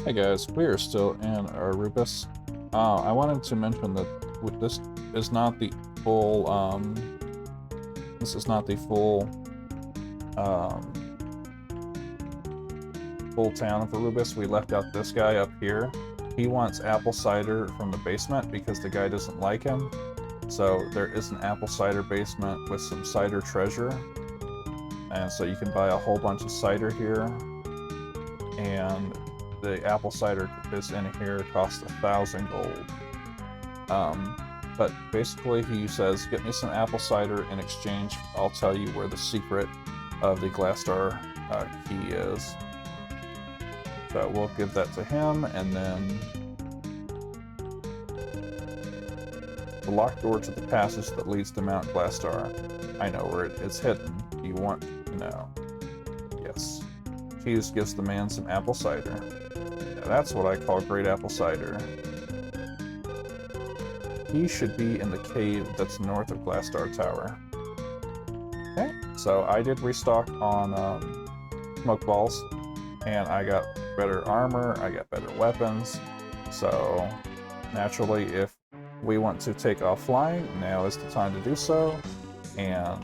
Hey guys, we are still in Arubis. I wanted to mention that this is not the full, this is not the full town of Arubis. We left out this guy up here. He wants apple cider from the basement because the guy doesn't like him. So there is an apple cider basement with some cider treasure. And so you can buy a whole bunch of cider here. And the apple cider is in here, costs 1,000 gold. But basically he says, get me some apple cider in exchange. I'll tell you where the secret of the Glasdar key is. So we'll give that to him, and then the locked door to the passage that leads to Mount Glasdar. I know where it is hidden. Do you want to know? Yes. Cheese gives the man some apple cider. Yeah, that's what I call great apple cider. He should be in the cave that's north of Glasdar Tower. Okay, so I did restock on smoke balls, and I got better armor, I got better weapons, so naturally if we want to take off flying, now is the time to do so. And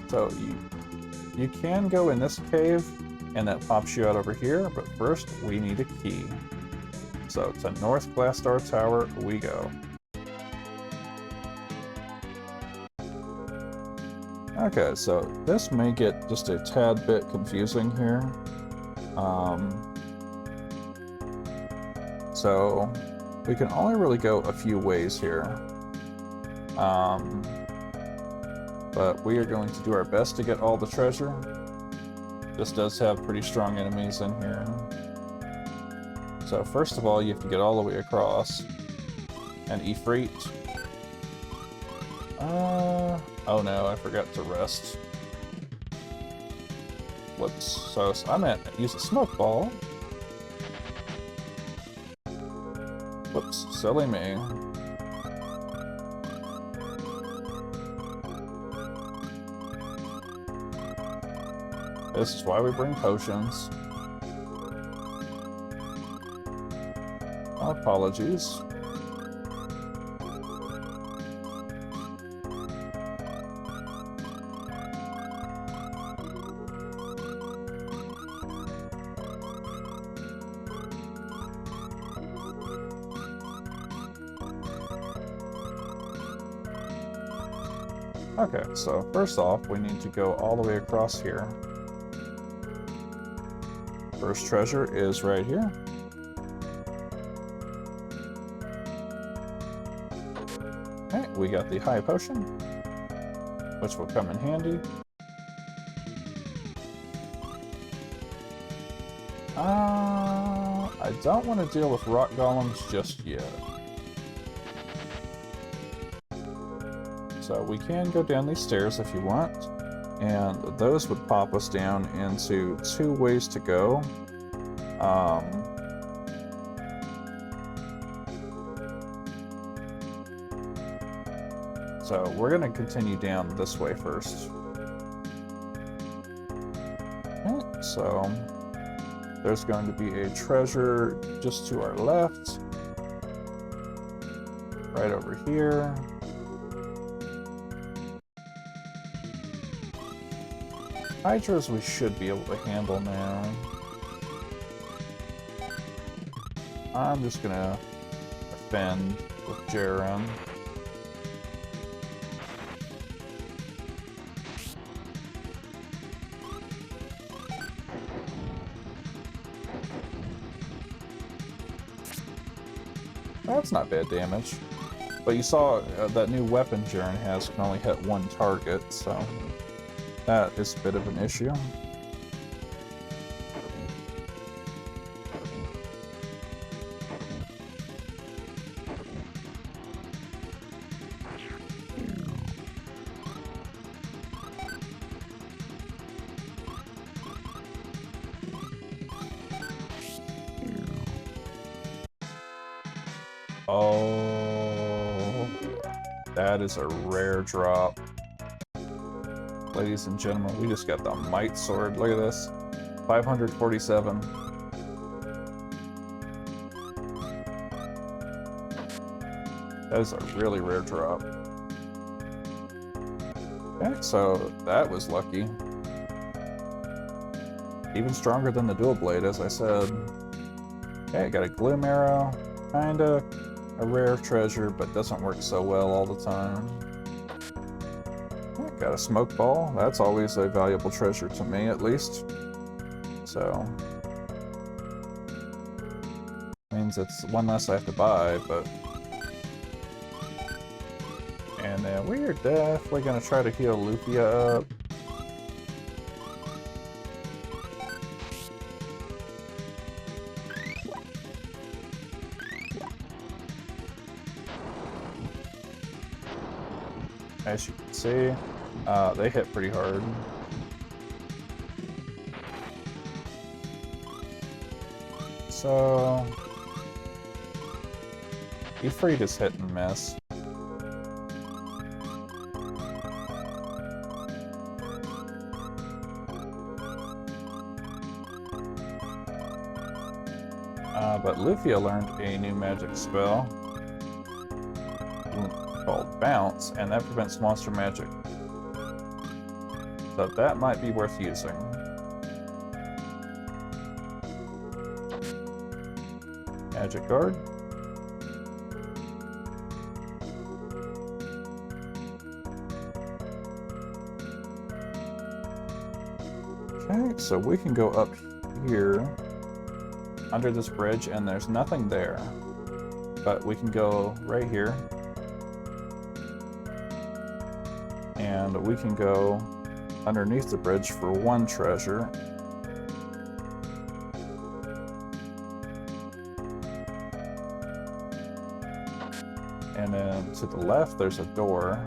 so you can go in this cave, and that pops you out over here, but first we need a key. So to North Glasdar Tower we go. Okay, so this may get just a tad bit confusing here. So we can only really go a few ways here. But we are going to do our best to get all the treasure. This does have pretty strong enemies in here. So first of all, you have to get all the way across. And Ifrit. Oh no, I forgot to rest. Whoops. So I'm gonna use a smoke ball. Whoops, silly me. This is why we bring potions. Apologies. Okay, so first off, we need to go all the way across here. First treasure is right here. Okay, we got the high potion, which will come in handy. I don't want to deal with rock golems just yet. So we can go down these stairs if you want, and those would pop us down into two ways to go. So we're going to continue down this way first. Okay, so there's going to be a treasure just to our left, right over here. Hydras we should be able to handle now. I'm just gonna defend with Jaren. That's not bad damage. But you saw that new weapon Jaren has can only hit one target, so that is a bit of an issue. Oh, that is a rare drop. Ladies and gentlemen, we just got the Might Sword. Look at this. 547. That is a really rare drop. Okay, so that was lucky. Even stronger than the dual blade, as I said. Okay, I got a gloom arrow. Kinda a rare treasure, but doesn't work so well all the time. Okay, got a smoke ball. That's always a valuable treasure to me, at least. So means it's one less I have to buy, but... And then we are definitely gonna try to heal Lufia up. As you can see, they hit pretty hard. So... Ifrit is hit and miss. But Lufia learned a new magic spell called Bounce, and that prevents monster magic. So that might be worth using. Magic Guard. Okay, so we can go up here under this bridge, and there's nothing there. But we can go right here. And we can go underneath the bridge for one treasure. And then to the left, there's a door.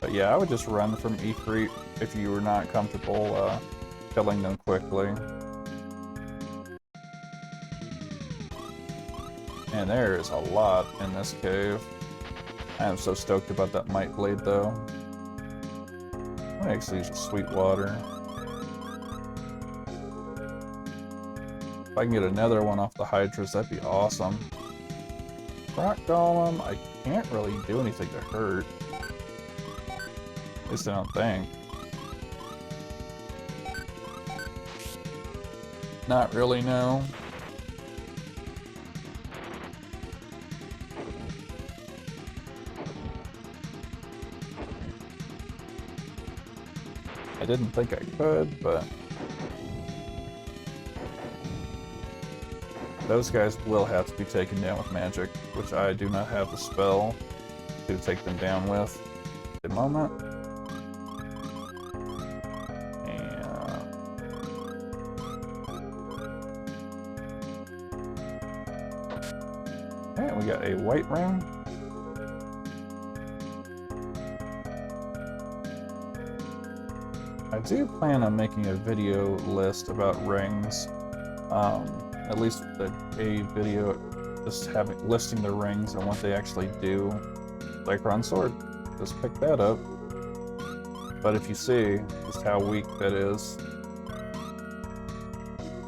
But yeah, I would just run from Ifrit if you were not comfortable killing them quickly. And there is a lot in this cave. I am so stoked about that Might Blade, though. I'm gonna actually use a sweet water. If I can get another one off the Hydras, that'd be awesome. Rock Golem, I can't really do anything to hurt. At least I don't think. Not really, no. I didn't think I could, but those guys will have to be taken down with magic, which I do not have the spell to take them down with at the moment. And okay, we got a white ring. I do plan on making a video list about rings, at least a video just listing the rings and what they actually do. Like Run Sword, just pick that up. But if you see just how weak that is,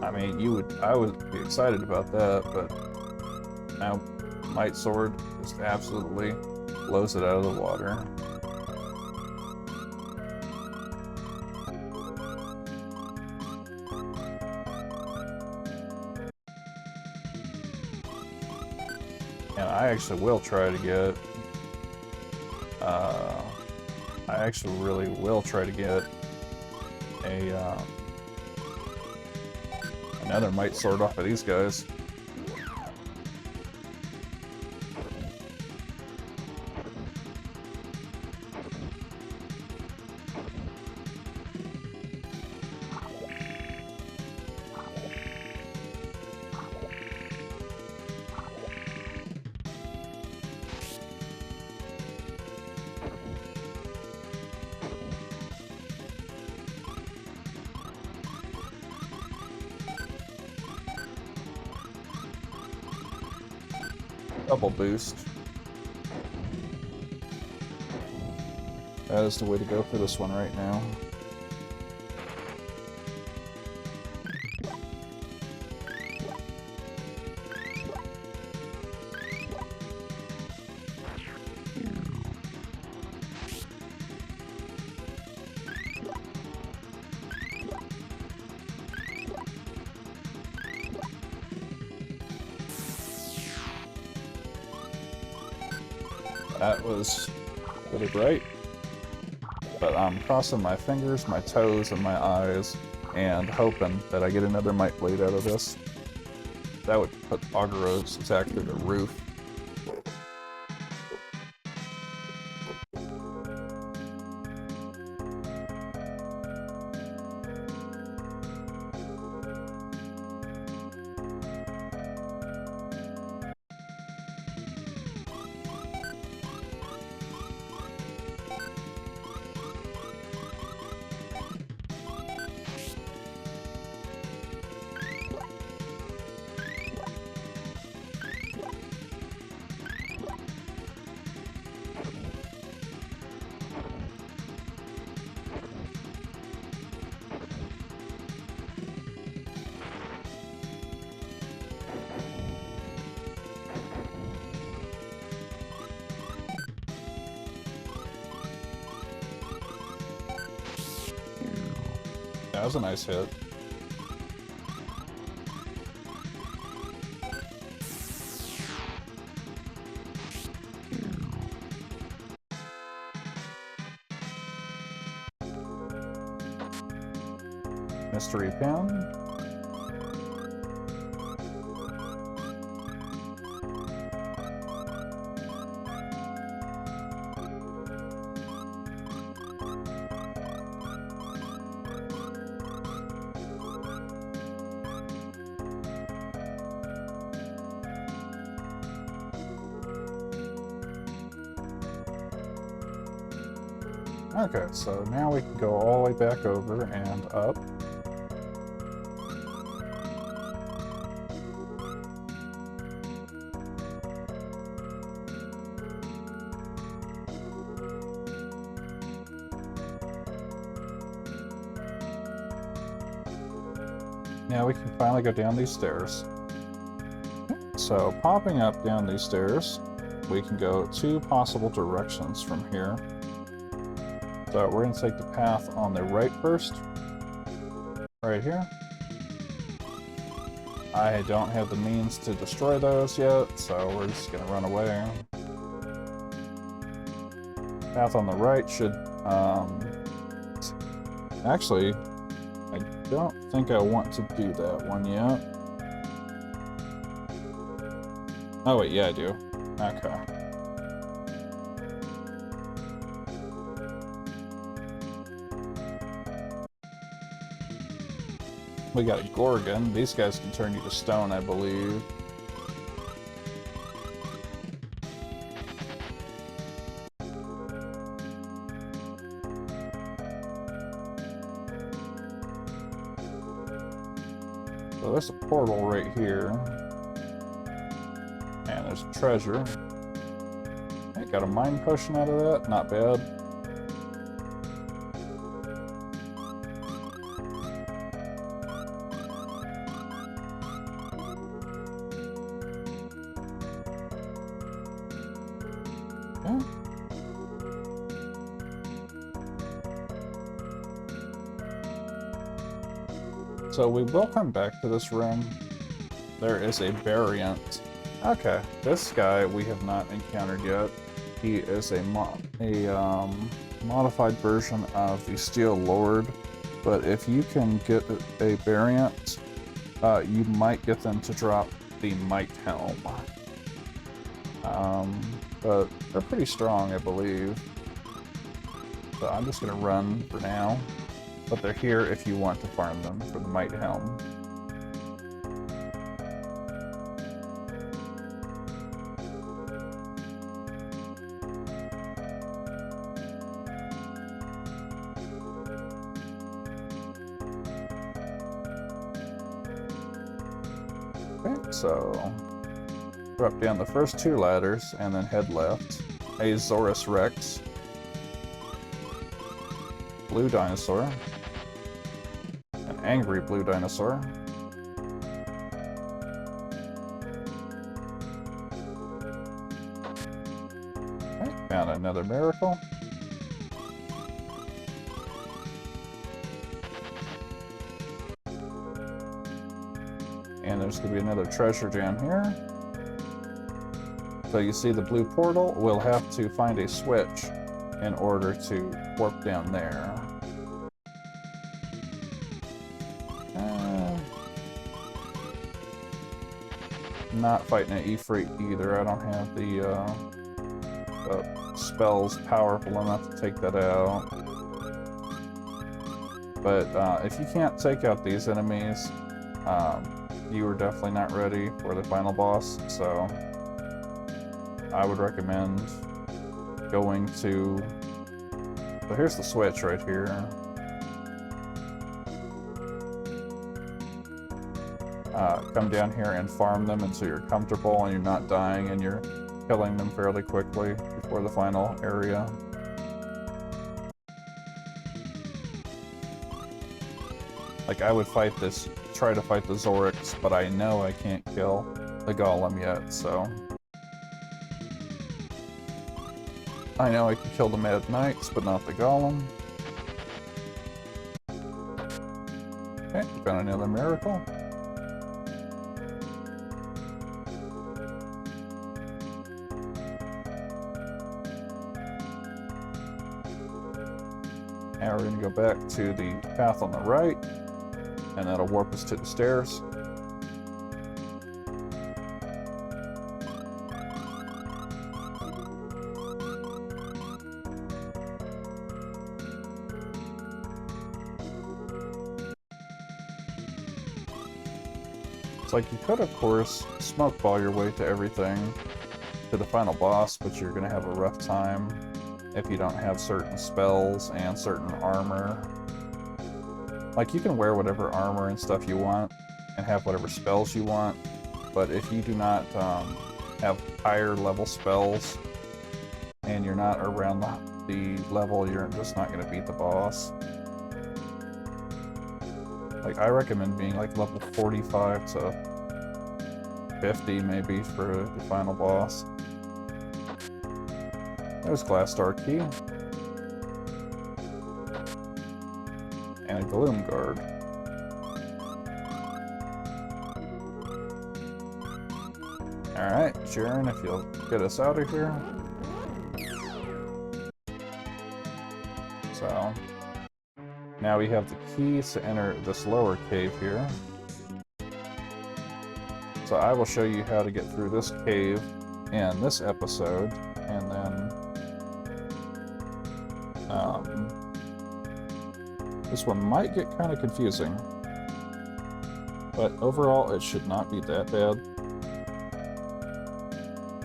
I mean, I would be excited about that, but now Might Sword just absolutely blows it out of the water. And I actually will try to get, I actually really will try to get a, another Might Sword off of these guys. Double boost. That is the way to go for this one right now. That was really bright. But I'm crossing my fingers, my toes, and my eyes, and hoping that I get another Might Blade out of this. That would put Auguro's attack through the roof. That was a nice hit. Mystery Pen. Okay, so now we can go all the way back over and up. Now we can finally go down these stairs. So, popping up down these stairs, we can go 2 possible directions from here. So we're going to take the path on the right first, right here. I don't have the means to destroy those yet, so we're just going to run away. Path on the right should, actually, I don't think I want to do that one yet. Oh wait, yeah I do. Okay. We got a Gorgon. These guys can turn you to stone, I believe. So there's a portal right here. And there's a treasure. I got a mind potion out of that. Not bad. So we will come back to this room. There is a variant. Okay, this guy we have not encountered yet. He is a modified version of the Steel Lord, but if you can get a variant, you might get them to drop the Might Helm. But they're pretty strong, I believe. So I'm just gonna run for now. But they're here if you want to farm them for the Might Helm. Okay, so drop down the first 2 ladders and then head left. Azorus Rex. Blue dinosaur. An angry blue dinosaur. Okay, found another miracle. And there's going to be another treasure down here. So you see the blue portal? We'll have to find a switch in order to warp down there. Not fighting an Ifrit either. I don't have the spells powerful enough to take that out. But if you can't take out these enemies, you are definitely not ready for the final boss, so I would recommend going to... So here's the switch right here. Come down here and farm them until you're comfortable and you're not dying and you're killing them fairly quickly before the final area. Like, I would try to fight the Zorix, but I know I can't kill the Golem yet, so... I know I can kill the Mad Knights, but not the Golem. Okay, got another miracle. Now we're going to go back to the path on the right, and that'll warp us to the stairs. It's like you could, of course, smoke ball your way to everything, to the final boss, but you're going to have a rough time if you don't have certain spells and certain armor. Like, you can wear whatever armor and stuff you want, and have whatever spells you want, but if you do not have higher level spells, and you're not around the level, you're just not going to beat the boss. Like, I recommend being like level 45 to 50 maybe for the final boss. There's Glasdar key. And a Gloom Guard. Alright, Jaren, if you'll get us out of here. So, now we have the keys to enter this lower cave here. So I will show you how to get through this cave in this episode, and then this one might get kind of confusing, but overall it should not be that bad.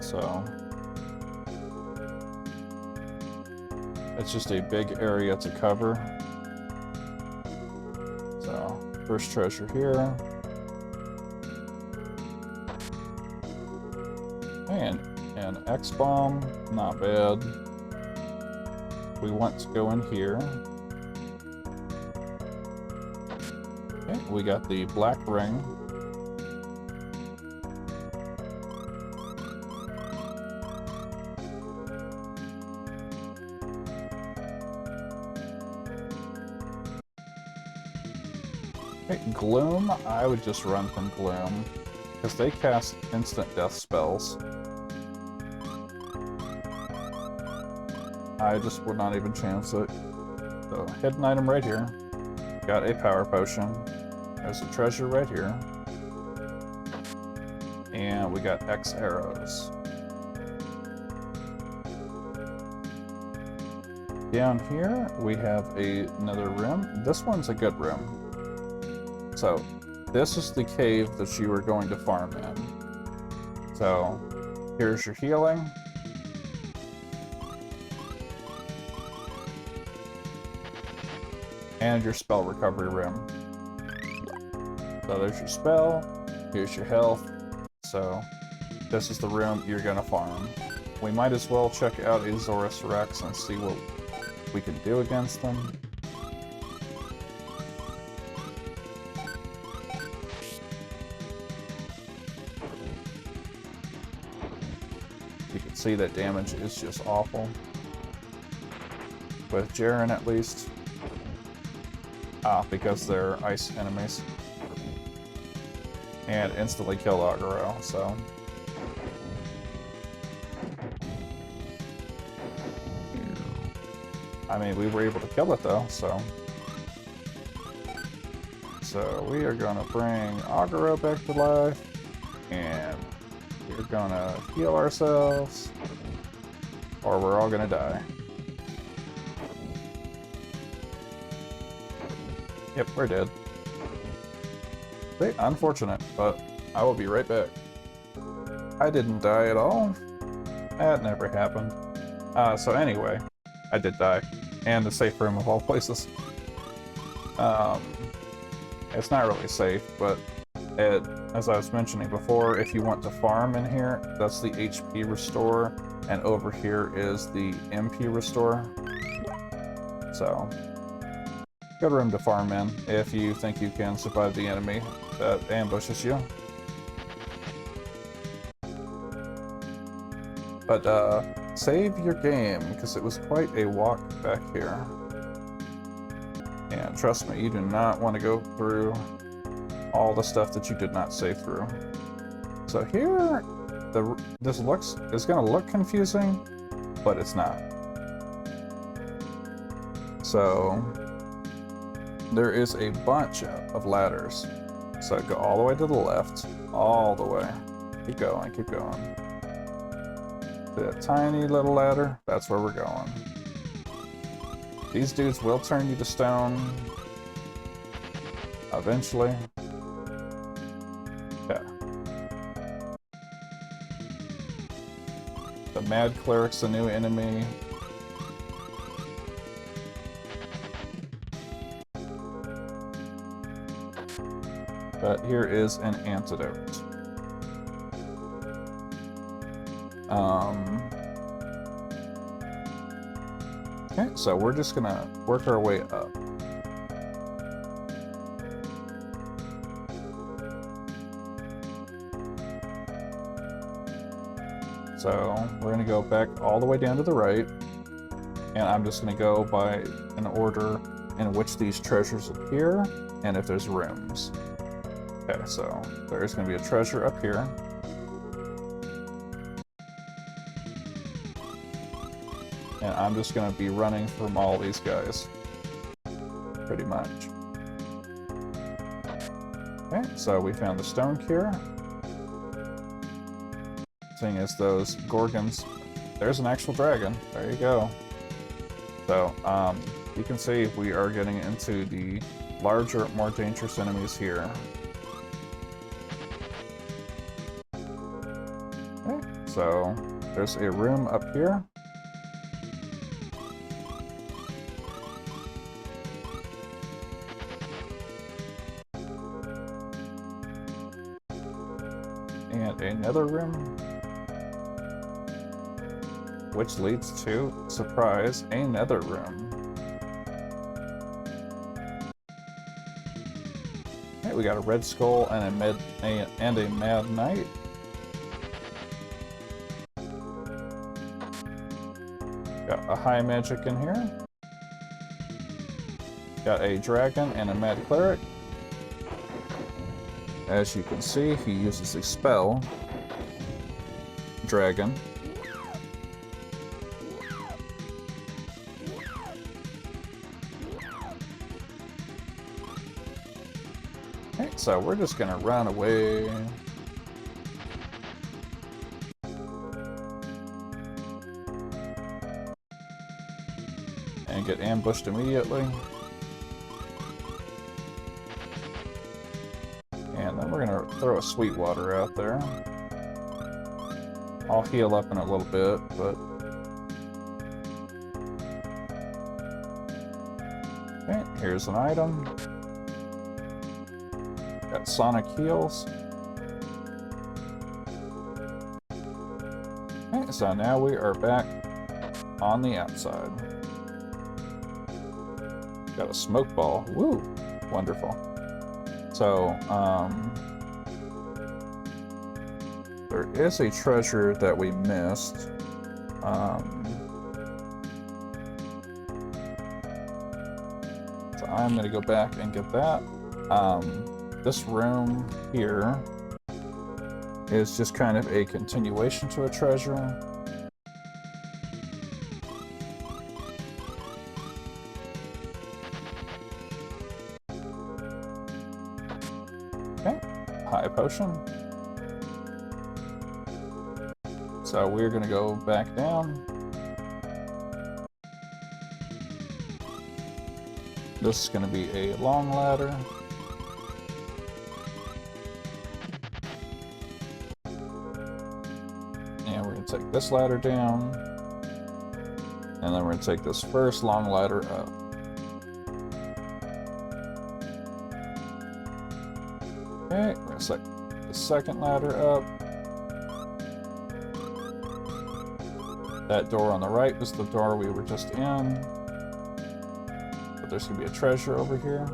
So it's just a big area to cover. So first treasure here. And an X-Bomb, not bad. We want to go in here. Okay, we got the black ring. Okay, Gloom, I would just run from Gloom, because they cast instant death spells. I just would not even chance it. So, hidden item right here. Got a power potion. There's a treasure right here. And we got X arrows. Down here, we have another room. This one's a good room. So, this is the cave that you are going to farm in. So, here's your healing. And your spell recovery room. So there's your spell, here's your health. So this is the room you're gonna farm. We might as well check out Azorus Rex and see what we can do against them. You can see that damage is just awful. With Jaren at least. Because they're ice enemies. And instantly kill Agaro, so. I mean, we were able to kill it though, so. So we are gonna bring Aguro back to life, and we're gonna heal ourselves, or we're all gonna die. Yep, we're dead. Great, unfortunate, but I will be right back. I didn't die at all. That never happened. So anyway, I did die. And the safe room of all places. It's not really safe, but as I was mentioning before, if you want to farm in here, that's the HP restore, and over here is the MP restore. So, good room to farm in if you think you can survive the enemy that ambushes you. But save your game, because it was quite a walk back here. And trust me, you do not want to go through all the stuff that you did not save through. So here, this is going to look confusing, but it's not. So there is a bunch of ladders. So go all the way to the left, all the way. Keep going, keep going. The tiny little ladder, that's where we're going. These dudes will turn you to stone eventually. Yeah. The Mad Cleric's a new enemy. But here is an antidote. Okay, so we're just gonna work our way up. So we're gonna go back all the way down to the right, and I'm just gonna go by an order in which these treasures appear, and if there's rooms. Okay, so there's gonna be a treasure up here. And I'm just gonna be running from all these guys. Pretty much. Okay, so we found the stone cure. Seeing as those Gorgons, there's an actual dragon. There you go. So, you can see we are getting into the larger, more dangerous enemies here. Okay, so there's a room up here. And another room, which leads to, surprise, another room. Okay, we got a red skull and a mad knight. Got a high magic in here. Got a dragon and a mad cleric. As you can see, he uses the spell Dragon. Okay, so we're just gonna run away. And get ambushed immediately. And then we're gonna throw a Sweetwater out there. I'll heal up in a little bit, but... Okay, here's an item. Got Sonic Heals. Okay, so now we are back on the outside. Got a smoke ball. Woo! Wonderful. So, there is a treasure that we missed. So I'm gonna go back and get that. This room here is just kind of a continuation to a treasure. high potion. So we're gonna go back down. This is gonna be a long ladder. And we're gonna take this ladder down. And then we're gonna take this first long ladder up. Okay, we're gonna set the second ladder up. That door on the right was the door we were just in. But there's gonna be a treasure over here.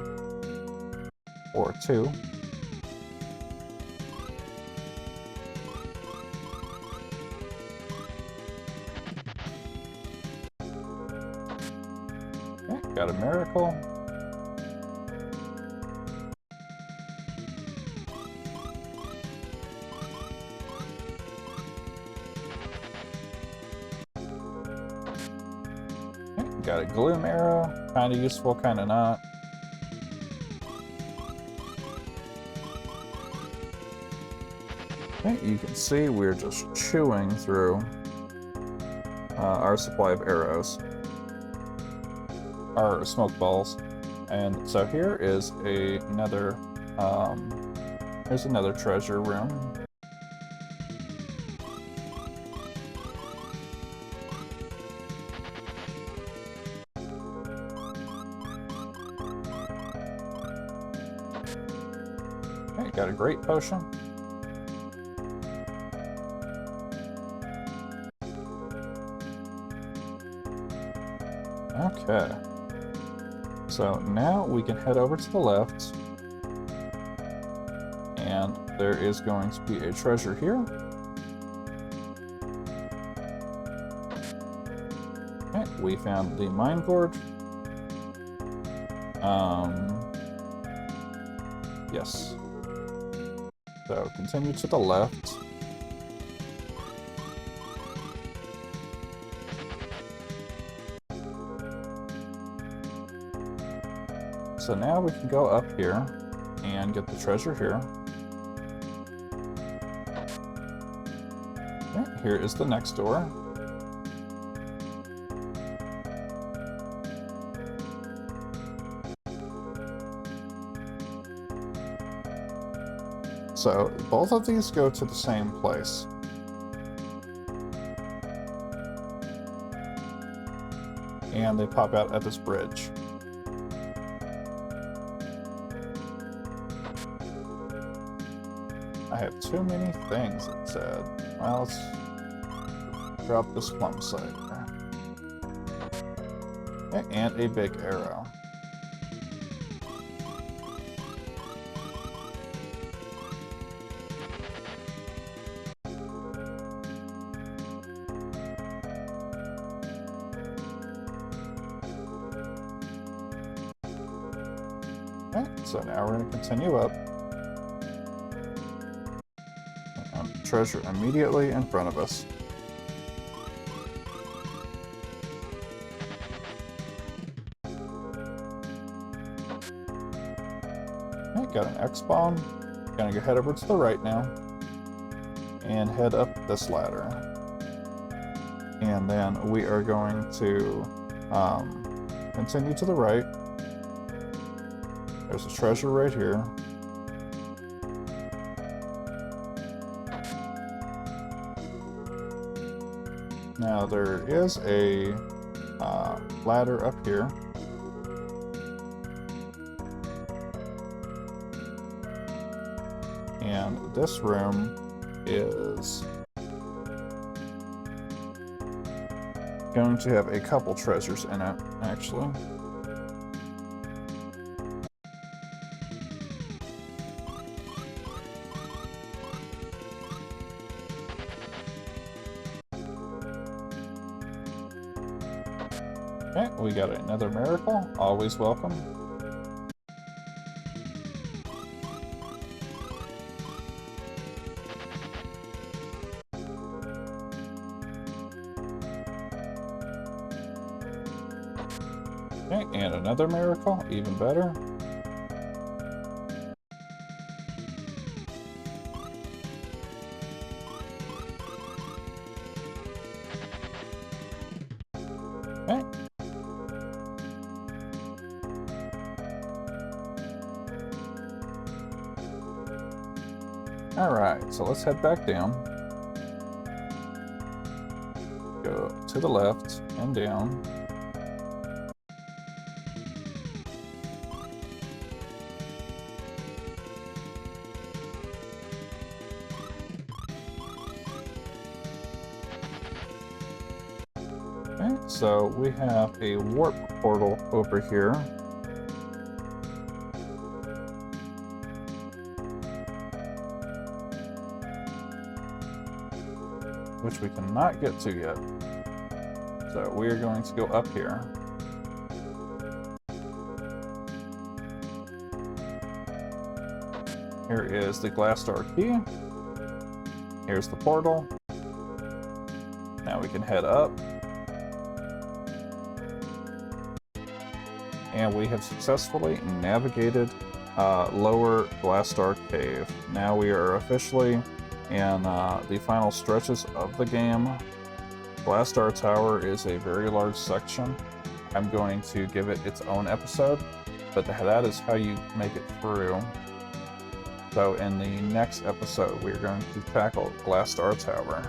Or two. Okay, got a miracle. Got a gloom arrow, kind of useful, kind of not. Okay, you can see we're just chewing through our supply of arrows, our smoke balls, and so here is another. Here's another treasure room. Okay, got a great potion. Okay. So now we can head over to the left. And there is going to be a treasure here. Okay, we found the mine gorge. Yes. So continue to the left. So now we can go up here and get the treasure here. Okay, here is the next door. So both of these go to the same place. And they pop out at this bridge. I have too many things, it said. Well, let's drop this plum cider. Okay, and a big arrow. Okay, so now we're going to continue up. Treasure immediately in front of us. Okay, got an X-bomb. Gonna go head over to the right now and head up this ladder. And then we are going to continue to the right. There's a treasure right here. Now there is a ladder up here. And this room is going to have a couple treasures in it, actually. Okay, we got another miracle. Always welcome. Okay, and another miracle. Even better. Okay. Alright, so let's head back down. Go to the left and down. Okay, so we have a warp portal over here. Which we cannot get to yet. So we are going to go up here. Here is the Glasdar key. Here's the portal. Now we can head up. And we have successfully navigated Lower Glasdar Cave. Now we are officially in the final stretches of the game. Glasdar Tower is a very large section. I'm going to give it its own episode, but that is how you make it through. So in the next episode, we're going to tackle Glasdar Tower.